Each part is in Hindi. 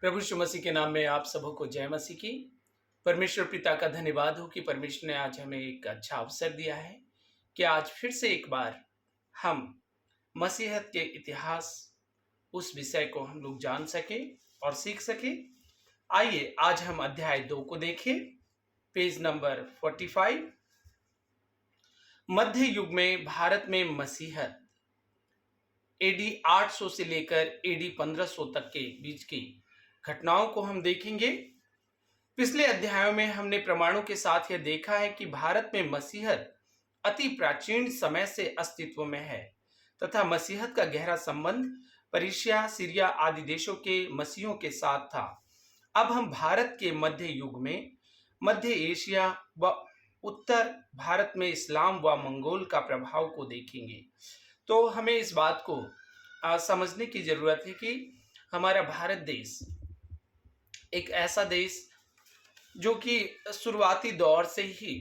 प्रभु यीशु मसीह के नाम में आप सबों को जय मसीह की। परमेश्वर पिता का धन्यवाद हो कि परमेश्वर ने आज हमें एक अच्छा अवसर दिया है कि आज फिर से एक बार हम मसीहत के इतिहास उस विषय को हम लोग जान सके और सीख सके। आइए आज हम अध्याय 2 को देखें, पेज नंबर 45। मध्य युग में भारत में मसीहत एडी 800 से लेकर एडी 1500 तक के बीच की घटनाओं को हम देखेंगे। पिछले अध्यायों में हमने प्रमाणों के साथ यह देखा है कि भारत में मसीहत अति प्राचीन समय से अस्तित्व में है तथा मसीहत का गहरा संबंध पेर्शिया, सीरिया आदि देशों के मसीहों के साथ था। अब हम भारत के मध्य युग में मध्य एशिया व उत्तर भारत में इस्लाम व मंगोल का प्रभाव को देखेंगे। तो हमें इस बात को समझने की जरूरत है कि हमारा भारत देश एक ऐसा देश जो कि शुरुआती दौर से ही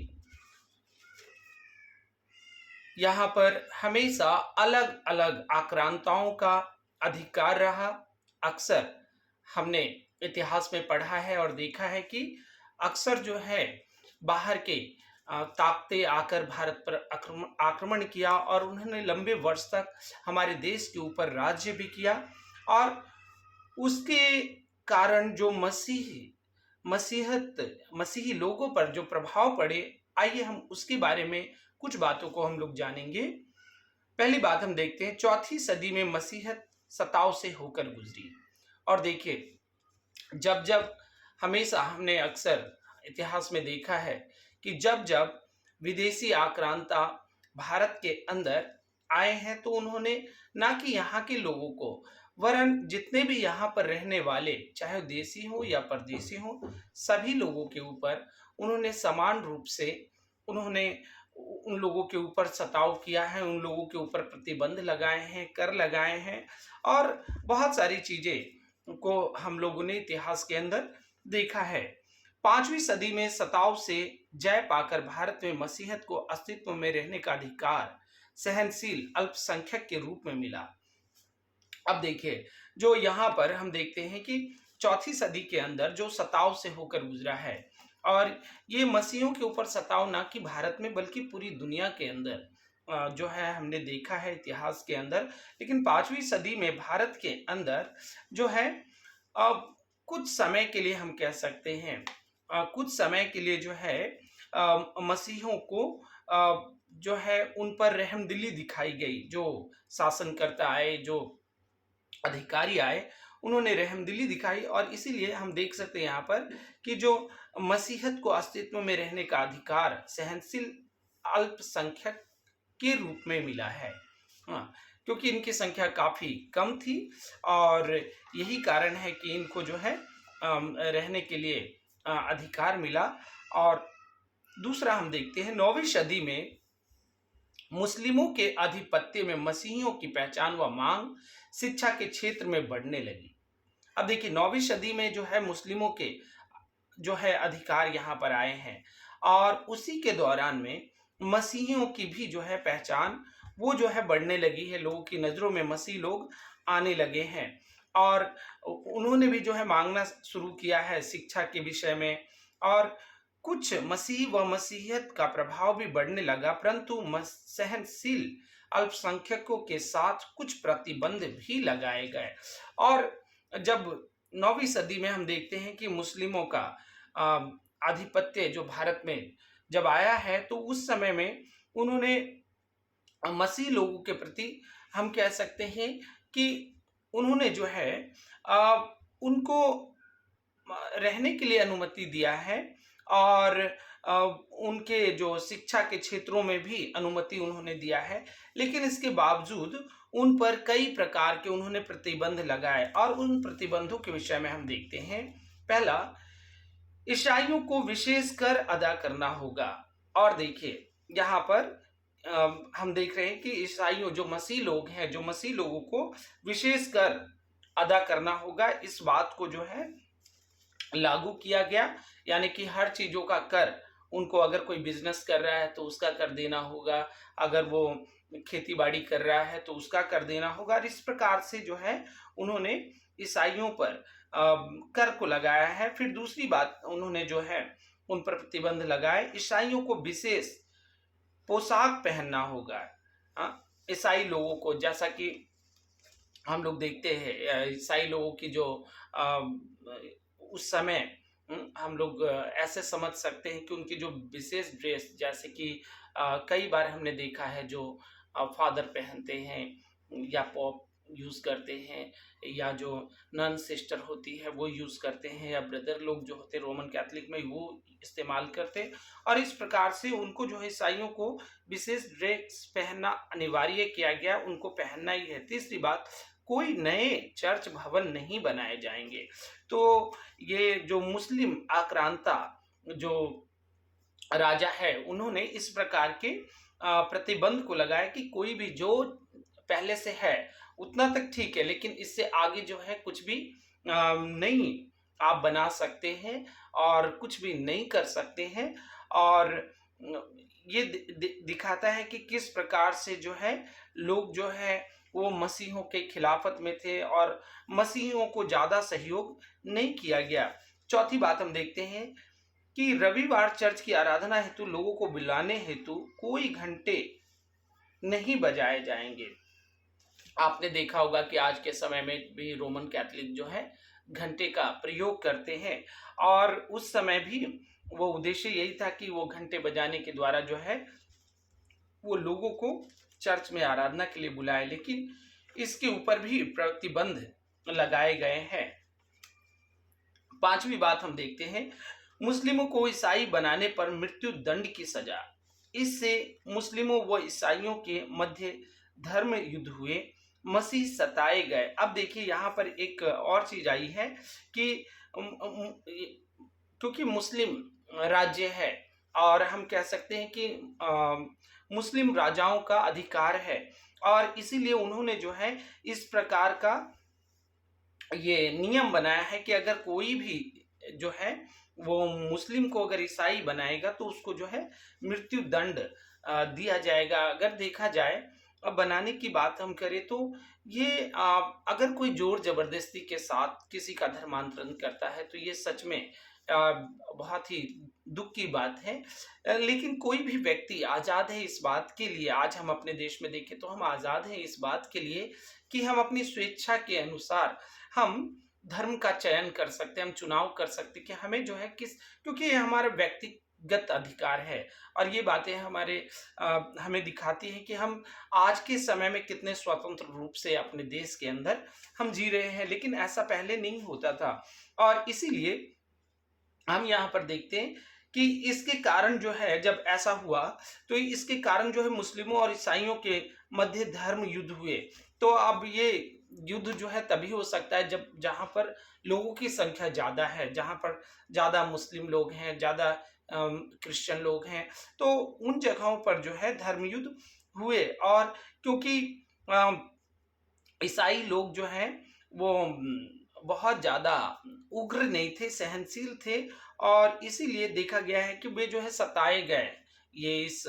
यहाँ पर हमेशा अलग अलग आक्रांताओं का अधिकार रहा। अक्सर हमने इतिहास में पढ़ा है और देखा है कि अक्सर जो है बाहर के ताकतें आकर भारत पर आक्रमण किया और उन्होंने लंबे वर्ष तक हमारे देश के ऊपर राज्य भी किया और उसके कारण जो मसीही लोगों पर जो प्रभाव पड़े, आइए हम उसके बारे में कुछ बातों को हम लोग जानेंगे। पहली बात हम देखते हैं, चौथी सदी में मसीहत सताव से होकर गुजरी। और देखिए, जब जब हमेशा हमने अक्सर इतिहास में देखा है कि जब जब विदेशी आक्रांता भारत के अंदर आए हैं तो उन्होंने ना कि यहाँ के लोगों को वरन जितने भी यहाँ पर रहने वाले, चाहे देसी हो या परदेसी हो, सभी लोगों के ऊपर उन्होंने समान रूप से उन्होंने उन लोगों के ऊपर सताव किया है, उन लोगों के ऊपर प्रतिबंध लगाए हैं, कर लगाए हैं और बहुत सारी चीजें को हम लोगों ने इतिहास के अंदर देखा है। 5वीं सदी में सताव से जय पाकर भारत में मसीहत को अस्तित्व में रहने का अधिकार सहनशील अल्पसंख्यक के रूप में मिला। अब देखिए, जो यहाँ पर हम देखते हैं कि चौथी सदी के अंदर जो सताव से होकर गुजरा है और ये मसीहों के ऊपर सताव ना कि भारत में बल्कि पूरी दुनिया के अंदर जो है हमने देखा है इतिहास के अंदर। लेकिन 5वीं सदी में भारत के अंदर जो है कुछ समय के लिए हम कह सकते हैं कुछ समय के लिए जो है मसीहों को जो है उन पर रहमदिली दिखाई गई। जो शासनकर्ता आए, जो अधिकारी आए, उन्होंने रहमदिली दिखाई और इसीलिए हम देख सकते हैं यहाँ पर कि जो मसीहत को अस्तित्व में रहने का अधिकार सहनशील अल्पसंख्यक के रूप में मिला है। क्योंकि इनकी संख्या काफी कम थी और यही कारण है कि इनको जो है रहने के लिए अधिकार मिला। और दूसरा हम देखते हैं, 9वीं सदी में मुस्लिमों के आधिपत्य में मसीहियों की पहचान व मांग शिक्षा के क्षेत्र में बढ़ने लगी। अब देखिए, 9वीं सदी में जो है मुस्लिमों के जो है अधिकार यहाँ पर आए हैं और उसी के दौरान में मसीहियों की भी जो है पहचान वो जो है बढ़ने लगी है। लोगों की नजरों में मसीह लोग आने लगे हैं और उन्होंने भी जो है मांगना शुरू किया है शिक्षा के विषय में और कुछ मसीह व मसीहियत का प्रभाव भी बढ़ने लगा, परंतु सहनशील अल्पसंख्यकों के साथ कुछ प्रतिबंध भी लगाए गए। और जब 9वीं सदी में हम देखते हैं कि मुस्लिमों का आधिपत्य जो भारत में जब आया है तो उस समय में उन्होंने मसीह लोगों के प्रति हम कह सकते हैं कि उन्होंने जो है उनको रहने के लिए अनुमति दिया है और उनके जो शिक्षा के क्षेत्रों में भी अनुमति उन्होंने दिया है। लेकिन इसके बावजूद उन पर कई प्रकार के उन्होंने प्रतिबंध लगाए और उन प्रतिबंधों के विषय में हम देखते हैं। पहला, ईसाइयों को विशेष कर अदा करना होगा। और देखिए, यहाँ पर हम देख रहे हैं कि ईसाइयों जो मसीह लोग हैं, जो मसीह लोगों को विशेष कर अदा करना होगा, इस बात को जो है लागू किया गया। यानी कि हर चीजों का कर उनको, अगर कोई बिजनेस कर रहा है तो उसका कर देना होगा, अगर वो खेती बाड़ी कर रहा है तो उसका कर देना होगा। और इस प्रकार से जो है उन्होंने ईसाइयों पर कर को लगाया है। फिर दूसरी बात उन्होंने जो है उन पर प्रतिबंध लगाए, ईसाइयों को विशेष पोशाक पहनना होगा। ईसाई लोगों को, जैसा कि हम लोग देखते हैं ईसाई लोगों की जो अ, उस समय हम लोग ऐसे समझ सकते हैं कि उनकी जो विशेष ड्रेस, जैसे कि कई बार हमने देखा है जो फादर पहनते हैं या पॉप यूज करते हैं, या जो नन सिस्टर होती है वो यूज करते हैं, या ब्रदर लोग जो होते हैं रोमन कैथोलिक में वो इस्तेमाल करते हैं। और इस प्रकार से उनको जो है ईसाइयों को विशेष ड्रेस पहनना अनिवार्य किया गया, उनको पहनना ही है। तीसरी बात, कोई नए चर्च भवन नहीं बनाए जाएंगे। तो ये जो मुस्लिम आक्रांता जो राजा है उन्होंने इस प्रकार के प्रतिबंध को लगाया कि कोई भी जो पहले से है उतना तक ठीक है, लेकिन इससे आगे जो है कुछ भी नहीं आप बना सकते हैं और कुछ भी नहीं कर सकते हैं। और ये दिखाता है कि किस प्रकार से जो है लोग जो है वो मसीहों के खिलाफत में थे और मसीहियों को ज्यादा सहयोग नहीं किया गया। चौथी बात हम देखते हैं कि रविवार चर्च की आराधना हेतु लोगों को बुलाने हेतु कोई घंटे नहीं बजाए जाएंगे। आपने देखा होगा कि आज के समय में भी रोमन कैथोलिक जो है घंटे का प्रयोग करते हैं, और उस समय भी वो उद्देश्य यही था कि वो घंटे बजाने के द्वारा जो है वो लोगों को चर्च में आराधना के लिए बुलाए, लेकिन इसके ऊपर भी प्रतिबंध लगाए गए हैं। पांचवी बात हम देखते हैं, मुस्लिमों को ईसाई बनाने पर मृत्यु दंड की सजा। इससे मुस्लिमों व ईसाइयों के मध्य धर्म युद्ध हुए, मसीह सताए गए। अब देखिए यहाँ पर एक और चीज आई है कि क्योंकि मुस्लिम राज्य है और हम कह सकते हैं कि मुस्लिम राजाओं का अधिकार है, और इसीलिए उन्होंने जो है इस प्रकार का ये नियम बनाया है कि अगर कोई भी जो है वो मुस्लिम को अगर ईसाई बनाएगा तो उसको जो है मृत्यु दंड दिया जाएगा। अगर देखा जाए, अब बनाने की बात हम करें तो ये अगर कोई जोर जबरदस्ती के साथ किसी का धर्मांतरण करता है तो ये सच में बहुत ही दुख की बात है। लेकिन कोई भी व्यक्ति आजाद है इस बात के लिए, आज हम अपने देश में देखें तो हम आजाद हैं इस बात के लिए कि हम अपनी स्वेच्छा के अनुसार हम धर्म का चयन कर सकते हैं, हम चुनाव कर सकते हैं कि हमें जो है किस, क्योंकि ये हमारा व्यक्तिगत अधिकार है। और ये बातें हमें दिखाती है कि हम आज के समय में कितने स्वतंत्र रूप से अपने देश के अंदर हम जी रहे हैं, लेकिन ऐसा पहले नहीं होता था। और इसीलिए हम यहाँ पर देखते हैं कि इसके कारण जो है जब ऐसा हुआ तो इसके कारण जो है मुस्लिमों और ईसाइयों के मध्य धर्म युद्ध हुए। तो अब ये युद्ध जो है तभी हो सकता है जब जहां पर लोगों की संख्या ज्यादा है, जहां पर ज्यादा मुस्लिम लोग हैं, ज्यादा क्रिश्चियन लोग हैं, तो उन जगहों पर जो है धर्म युद्ध हुए। और क्योंकि ईसाई लोग जो हैं वो बहुत ज्यादा उग्र नहीं थे, सहनशील थे, और इसीलिए देखा गया है कि वे जो है सताए गए। ये इस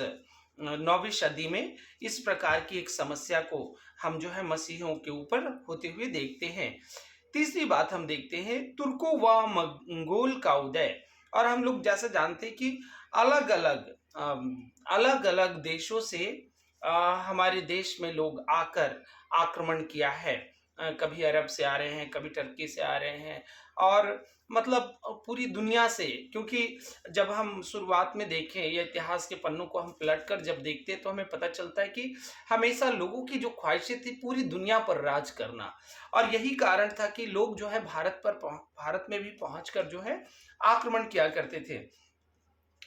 9वीं सदी में इस प्रकार की एक समस्या को हम जो है मसीहियों के ऊपर होते हुए देखते हैं। तीसरी बात हम देखते हैं, तुर्कों व मंगोल का उदय। और हम लोग जैसा जानते हैं कि अलग अलग देशों से हमारे देश में लोग आकर आक्रमण किया है। कभी अरब से आ रहे हैं, कभी टर्की से आ रहे हैं, और मतलब पूरी दुनिया से। क्योंकि जब हम शुरुआत में देखें या इतिहास के पन्नों को हम पलट कर जब देखते हैं तो हमें पता चलता है कि हमेशा लोगों की जो ख्वाहिशें थी पूरी दुनिया पर राज करना, और यही कारण था कि लोग जो है भारत में भी पहुंचकर जो है आक्रमण किया करते थे।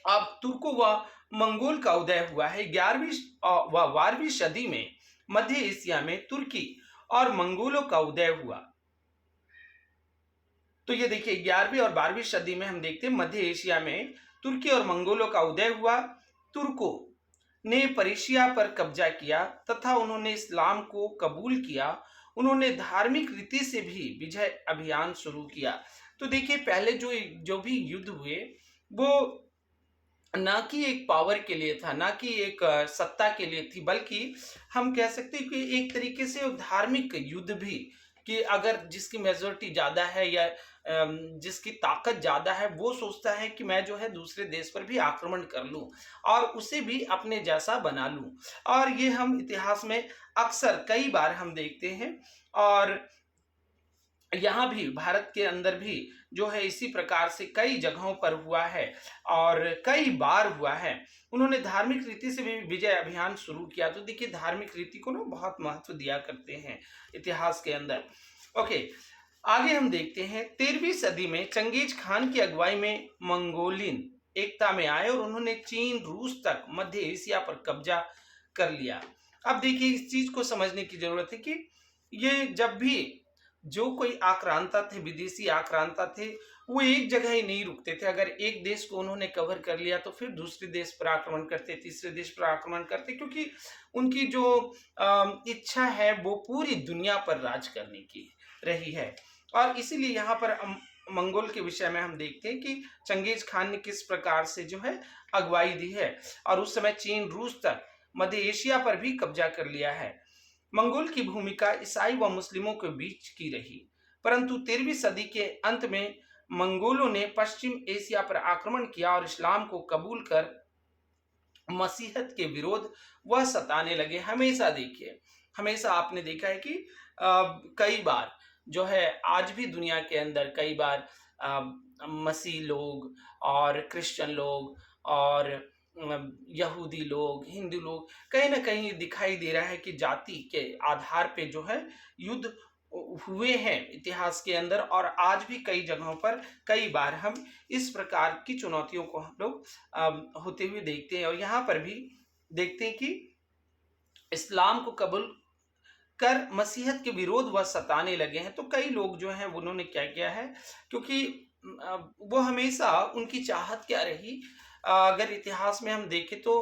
अब तुर्कों व मंगोल का उदय हुआ है 11वीं व 12वीं सदी में। मध्य एशिया में तुर्की और मंगोलों का उदय हुआ। तो ये देखिए 11वीं और 12वीं सदी में हम देखते हैं मध्य एशिया में तुर्की और मंगोलों का उदय हुआ। तुर्कों ने पर्शिया पर कब्जा किया तथा उन्होंने इस्लाम को कबूल किया। उन्होंने धार्मिक रीति से भी विजय अभियान शुरू किया। तो देखिए पहले जो भी युद्ध हुए वो ना कि एक पावर के लिए था, ना कि एक सत्ता के लिए थी, बल्कि हम कह सकते हैं कि एक तरीके से धार्मिक युद्ध भी, कि अगर जिसकी मेजोरिटी ज्यादा है या जिसकी ताकत ज्यादा है वो सोचता है कि मैं जो है दूसरे देश पर भी आक्रमण कर लूं और उसे भी अपने जैसा बना लूं। और ये हम इतिहास में अक्सर कई बार हम देखते हैं। और यहाँ भी भारत के अंदर भी जो है इसी प्रकार से कई जगहों पर हुआ है और कई बार हुआ है। उन्होंने धार्मिक रीति से भी विजय अभियान शुरू किया। तो देखिए धार्मिक रीति को ना बहुत महत्व दिया करते हैं इतिहास के अंदर। ओके, आगे हम देखते हैं 13वीं सदी में चंगेज खान की अगुवाई में मंगोलियन एकता में आए और उन्होंने चीन रूस तक मध्य एशिया पर कब्जा कर लिया। अब देखिए इस चीज को समझने की जरूरत है कि ये जब भी जो कोई आक्रांता थे, विदेशी आक्रांता थे, वो एक जगह ही नहीं रुकते थे। अगर एक देश को उन्होंने कवर कर लिया तो फिर दूसरे देश पर आक्रमण करते, तीसरे देश पर आक्रमण करते, क्योंकि उनकी जो इच्छा है वो पूरी दुनिया पर राज करने की रही है। और इसीलिए यहाँ पर मंगोल के विषय में हम देखते हैं कि चंगेज खान ने किस प्रकार से जो है अगुवाई दी है और उस समय चीन रूस तक मध्य एशिया पर भी कब्जा कर लिया है। मंगोल की भूमिका ईसाई व मुस्लिमों के बीच की रही, परंतु 13वीं सदी के अंत में मंगोलों ने पश्चिम एशिया पर आक्रमण किया और इस्लाम को कबूल कर मसीहत के विरोध वह सताने लगे। हमेशा देखिए, हमेशा आपने देखा है कि कई बार जो है आज भी दुनिया के अंदर कई बार मसीह लोग और क्रिश्चियन लोग और यहूदी लोग, हिंदू लोग, कहीं ना कहीं दिखाई दे रहा है कि जाति के आधार पे जो है युद्ध हुए हैं इतिहास के अंदर। और आज भी कई जगहों पर कई बार हम इस प्रकार की चुनौतियों को हम लोग होते हुए देखते हैं। और यहाँ पर भी देखते हैं कि इस्लाम को कबूल कर मसीहत के विरोध वह सताने लगे हैं। तो कई लोग जो हैं उन्होंने क्या किया है, क्योंकि वो हमेशा उनकी चाहत क्या रही, अगर इतिहास में हम देखें तो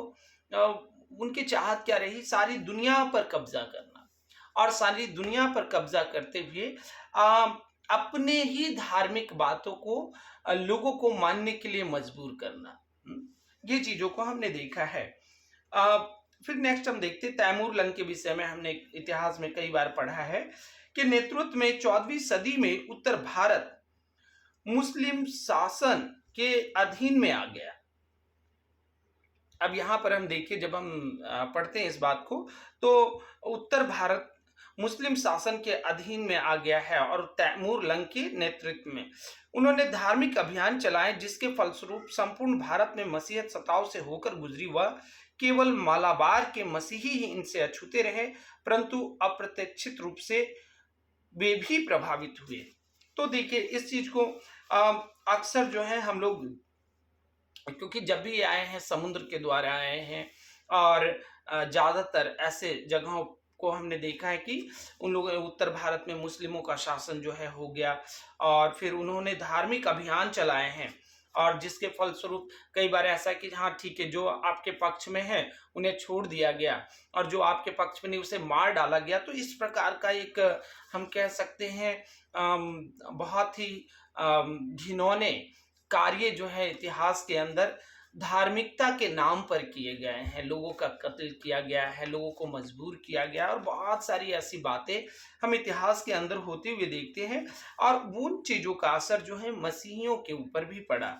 उनकी चाहत क्या रही, सारी दुनिया पर कब्जा करना। और सारी दुनिया पर कब्जा करते हुए अपने ही धार्मिक बातों को लोगों को मानने के लिए मजबूर करना। ये चीजों को हमने देखा है। फिर नेक्स्ट हम देखते हैं तैमूर लंग के विषय में। हमने इतिहास में कई बार पढ़ा है कि नेतृत्व में 14वीं सदी में उत्तर भारत मुस्लिम शासन के अधीन में आ गया। अब यहाँ पर हम देखिए, जब हम पढ़ते हैं इस बात को, तो उत्तर भारत मुस्लिम शासन के अधीन में आ गया है। और तैमूर लंग के नेतृत्व में उन्होंने धार्मिक अभियान चलाए, जिसके फलस्वरूप संपूर्ण भारत में मसीहत सताव से होकर गुजरी। वह केवल मालाबार के मसीही ही इनसे अछूते रहे, परंतु अप्रत्याशित रूप से वे भी प्रभावित हुए। तो देखिए इस चीज को अक्सर जो है हम लोग, क्योंकि जब भी आए हैं समुद्र के द्वारा आए हैं और ज्यादातर ऐसे जगहों को हमने देखा है कि उन लोगों उत्तर भारत में मुस्लिमों का शासन जो है हो गया। और फिर उन्होंने धार्मिक अभियान चलाए हैं और जिसके फलस्वरूप कई बार ऐसा है कि हाँ ठीक है, जो आपके पक्ष में है उन्हें छोड़ दिया गया और जो आपके पक्ष में नहीं उसे मार डाला गया। तो इस प्रकार का एक हम कह सकते हैं बहुत ही घिनौने कार्य जो है इतिहास के अंदर धार्मिकता के नाम पर किए गए हैं। लोगों का कत्ल किया गया है, लोगों को मजबूर किया गया और बहुत सारी ऐसी बातें हम इतिहास के अंदर होते हुए देखते हैं। और उन चीजों का असर जो है मसीहियों के ऊपर भी पड़ा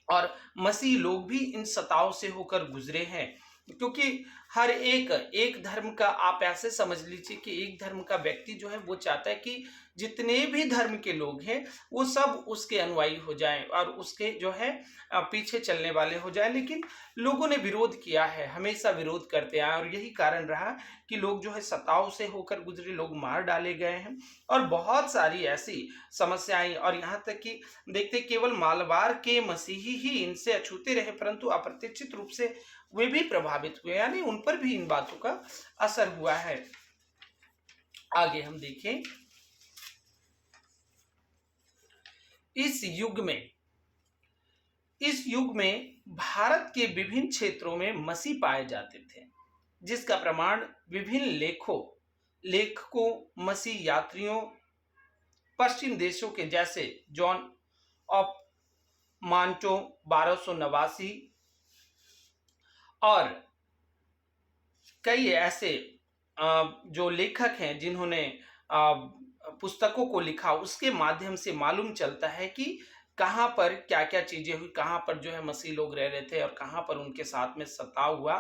और मसीह लोग भी इन सताव से होकर गुजरे हैं। क्योंकि हर एक धर्म का, आप ऐसे समझ लीजिए कि एक धर्म का व्यक्ति जो है वो चाहता है कि जितने भी धर्म के लोग हैं वो सब उसके अनुयायी हो जाएं और उसके जो है पीछे चलने वाले हो जाएं। लेकिन लोगों ने विरोध किया है, हमेशा विरोध करते आए और यही कारण रहा कि लोग जो है सताव से होकर गुजरे, लोग मार डाले गए हैं और बहुत सारी ऐसी समस्याएं। और यहाँ तक कि देखते केवल मालवार के मसीही ही इनसे अछूते रहे, परंतु अप्रत्याशित रूप से वे भी प्रभावित हुए, यानी उन पर भी इन बातों का असर हुआ है। आगे हम देखें, इस युग में भारत के विभिन्न क्षेत्रों में मसीह पाए जाते थे, जिसका प्रमाण विभिन्न लेखकों मसीह यात्रियों पश्चिम देशों के जैसे जॉन ऑफ मांटो 1289 और कई ऐसे जो लेखक हैं जिन्होंने पुस्तकों को लिखा, उसके माध्यम से मालूम चलता है कि कहाँ पर क्या क्या चीजें हुई, कहाँ पर जो है मसीह लोग रह रहे थे और कहाँ पर उनके साथ में सताव हुआ।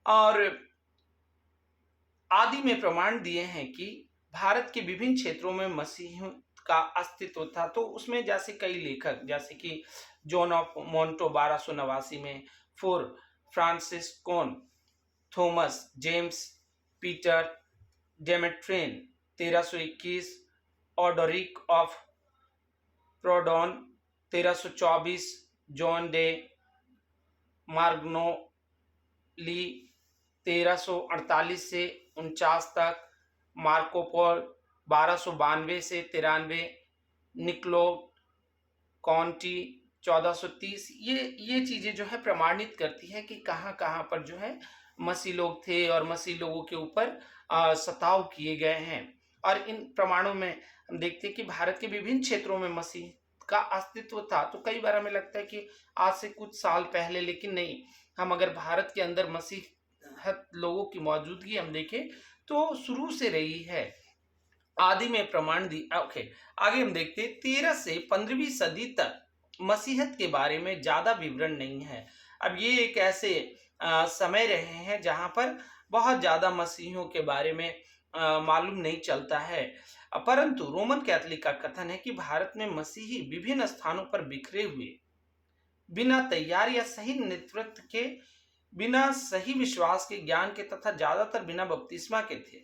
और आदि में प्रमाण दिए हैं कि भारत के विभिन्न क्षेत्रों में मसीहियों का अस्तित्व था। तो उसमें जैसे कई लेखक, जैसे कि जॉन ऑफ मोंटो 1289 में, फोर फ्रांसिस कोन, थॉमस जेम्स, पीटर डेमेट्रेन 1321, Odoric of Pordenone 1324, John de Marignolli 1348 से 49 तक, मार्को पोल 1292 से 93, निकोलो कॉन्टी 1430। ये चीजें जो है प्रमाणित करती है कि कहाँ कहाँ पर जो है मसीह लोग थे और मसीह लोगों के ऊपर सताव किए गए हैं। और इन प्रमाणों में हम देखते हैं कि भारत के विभिन्न क्षेत्रों में मसीह का अस्तित्व था। तो कई बार हमें लगता है कि आज से कुछ साल पहले, लेकिन नहीं, हम अगर भारत के अंदर मसीहत लोगों की मौजूदगी हम देखें तो शुरू से रही है, आदि में प्रमाण दी। ओके, आगे हम देखते हैं 13 से 15वीं सदी तक मसीहत के बारे में ज्यादा विवरण नहीं है। अब ये एक ऐसे समय रहे हैं जहां पर बहुत ज्यादा मसीहियों के बारे में मालूम नहीं चलता है। परंतु रोमन कैथोलिक का कथन है कि भारत में मसीही विभिन्न स्थानों पर बिखरे हुए, बिना तैयार या सही नेतृत्व के, बिना सही विश्वास के, ज्ञान के तथा ज्यादातर बिना बपतिस्मा के थे।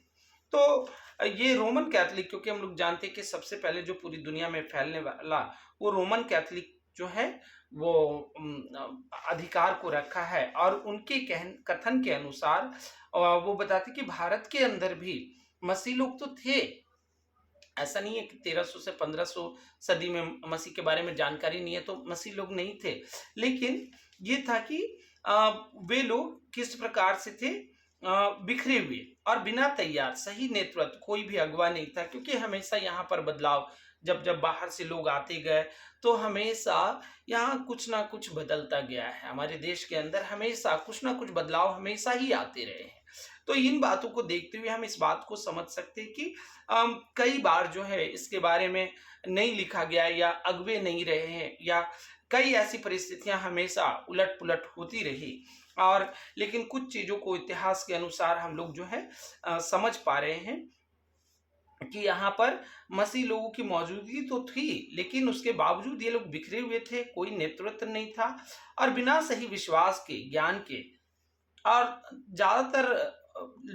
तो ये रोमन कैथोलिक, क्योंकि हम लोग जानते हैं कि सबसे पहले जो पूरी दुनिया में फैलने वाला वो रोमन कैथोलिक जो है वो अधिकार को रखा है। और उनके कथन के अनुसार वो बताते कि भारत के अंदर भी मसीह लोग तो थे। ऐसा नहीं है कि 1300 से 1500 सदी में मसीह के बारे में जानकारी नहीं है तो मसीह लोग नहीं थे, लेकिन ये था कि वे लोग किस प्रकार से थे, बिखरे हुए और बिना तैयार, सही नेतृत्व, कोई भी अगुवा नहीं था। क्योंकि हमेशा यहाँ पर बदलाव, जब जब बाहर से लोग आते गए तो हमेशा यहाँ कुछ ना कुछ बदलता गया है। हमारे देश के अंदर हमेशा कुछ ना कुछ बदलाव हमेशा ही आते रहे हैं। तो इन बातों को देखते हुए हम इस बात को समझ सकते हैं कि कई बार जो है इसके बारे में नहीं लिखा गया या अगुवे नहीं रहे हैं, या कई ऐसी परिस्थितियां हमेशा उलट पुलट होती रही। और लेकिन कुछ चीजों को इतिहास के अनुसार हम लोग जो है समझ पा रहे हैं कि यहाँ पर मसीह लोगों की मौजूदगी तो थी, लेकिन उसके बावजूद ये लोग बिखरे हुए थे, कोई नेतृत्व नहीं था और बिना सही विश्वास के, ज्ञान के, और ज्यादातर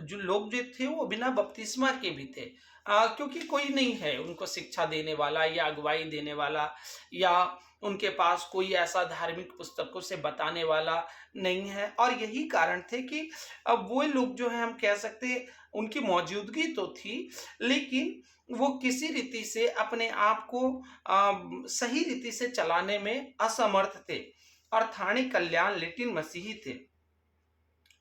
जो लोग जो थे वो बिना बपतिस्मा के भी थे। क्योंकि कोई नहीं है उनको शिक्षा देने वाला या अगुवाई देने वाला, या उनके पास कोई ऐसा धार्मिक पुस्तकों से बताने वाला नहीं है। और यही कारण थे कि अब वो लोग जो है, हम कह सकते हैं उनकी मौजूदगी तो थी, लेकिन वो किसी रीति से अपने आप को सही रीति से चलाने में असमर्थ थे। और थाने कल्याण लेटिन मसीही थे,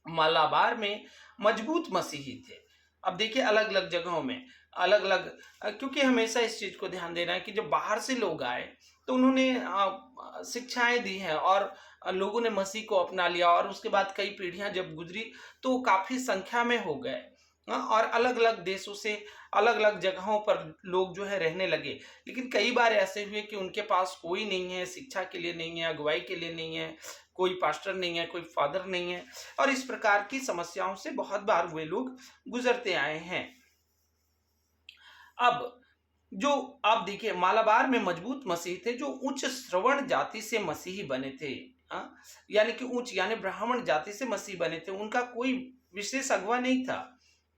मालाबार में मजबूत मसीही थे। अब देखिए अलग अलग जगहों में अलग अलग, क्योंकि हमेशा इस चीज को ध्यान देना है कि जब बाहर से लोग आए तो उन्होंने शिक्षाएं दी हैं और लोगों ने मसीह को अपना लिया, और उसके बाद कई पीढ़ियां जब गुजरी तो काफी संख्या में हो गए। और अलग अलग देशों से अलग अलग जगहों पर लोग जो है रहने लगे। लेकिन कई बार ऐसे हुए कि उनके पास कोई नहीं है, शिक्षा के लिए नहीं है, अगुवाई के लिए नहीं है, कोई पास्टर नहीं है, कोई फादर नहीं है, और इस प्रकार की समस्याओं से बहुत बार वे लोग गुजरते आए हैं। अब जो आप देखिए, मालाबार में मजबूत मसीही थे जो उच्च श्रवण जाति से मसीही बने थे, यानी कि उच्च यानी ब्राह्मण जाति से मसीही बने थे। उनका कोई विशेष अगुवा नहीं था।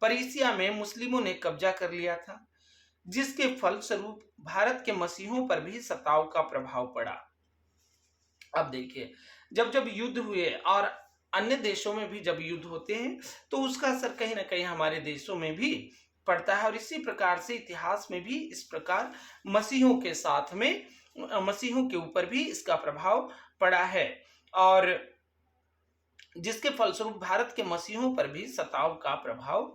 परीसिया में मुस्लिमों ने कब्जा कर लिया था, जिसके फलस्वरूप भारत के मसीहों पर भी सताव का प्रभाव पड़ा। अब देखिए, जब जब युद्ध हुए और अन्य देशों में भी जब युद्ध होते हैं तो उसका असर कहीं ना कहीं हमारे देशों में भी पड़ता है। और इसी प्रकार से इतिहास में भी इस प्रकार मसीहों के साथ में, मसीहों के ऊपर भी इसका प्रभाव पड़ा है, और जिसके फलस्वरूप भारत के मसीहों पर भी सताव का प्रभाव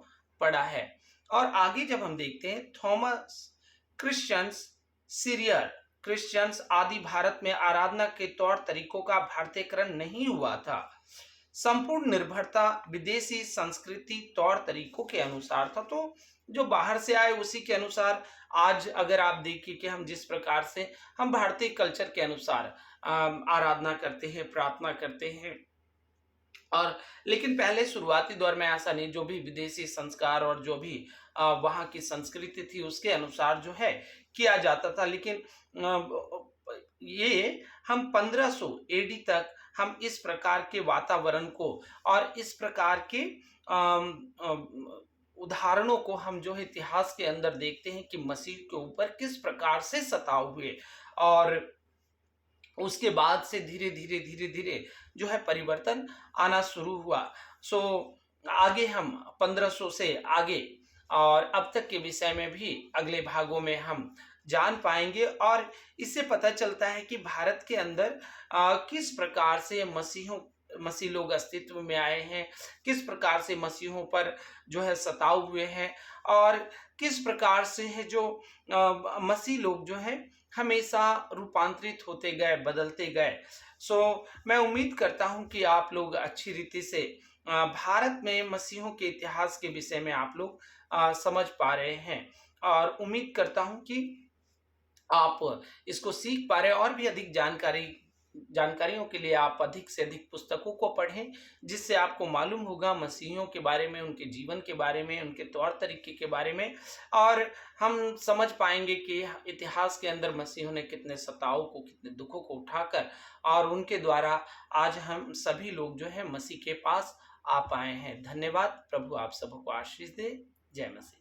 पड़ा है। और आगे जब हम देखते हैं, थॉमस क्रिश्चियंस सीरियर, क्रिश्चियंस आदि भारत में आराधना के तौर तरीकों का भारतीयकरण नहीं हुआ था। संपूर्ण निर्भरता विदेशी संस्कृति तौर तरीकों के अनुसार था। तो जो बाहर से आए उसी के अनुसार आज अगर आप देखिए कि हम जिस प्रकार से हम भारतीय कल्चर के अनुसार आराधना करते हैं, प्रार्थना करते हैं। और लेकिन पहले शुरुआती दौर में ऐसा नहीं, जो भी विदेशी संस्कार और जो भी वहाँ की संस्कृति थी उसके अनुसार जो है किया जाता था। लेकिन ये हम 1500 एडी तक हम इस प्रकार के वातावरण को और इस प्रकार के अम, अम, उदाहरणों को हम जो है इतिहास के अंदर देखते हैं कि मसीह के ऊपर किस प्रकार से सताव हुए। और उसके बाद से धीरे धीरे धीरे धीरे जो है परिवर्तन आना शुरू हुआ। सो आगे हम 1500 से आगे और अब तक के विषय में भी अगले भागों में हम जान पाएंगे। और इससे पता चलता है कि भारत के अंदर किस प्रकार से मसीह लोग अस्तित्व में आए हैं, किस प्रकार से मसीहों पर जो है सताव हुए हैं, और किस प्रकार से है जो मसीह लोग जो हैं हमेशा रूपांतरित होते गए, बदलते गए। मैं उम्मीद करता हूं कि आप लोग अच्छी रीति से भारत में मसीहों के इतिहास के विषय में आप लोग समझ पा रहे हैं। और उम्मीद करता हूं कि आप इसको सीख पा रहे हैं। और भी अधिक जानकारियों के लिए आप अधिक से अधिक पुस्तकों को पढ़ें, जिससे आपको मालूम होगा मसीहियों के बारे में, उनके जीवन के बारे में, उनके तौर तरीके के बारे में। और हम समझ पाएंगे कि इतिहास के अंदर मसीहों ने कितने सताव को, कितने दुखों को उठाकर और उनके द्वारा आज हम सभी लोग जो है मसीह के पास आ पाए हैं। धन्यवाद। प्रभु आप सबको आशीष दे। जय मसीह।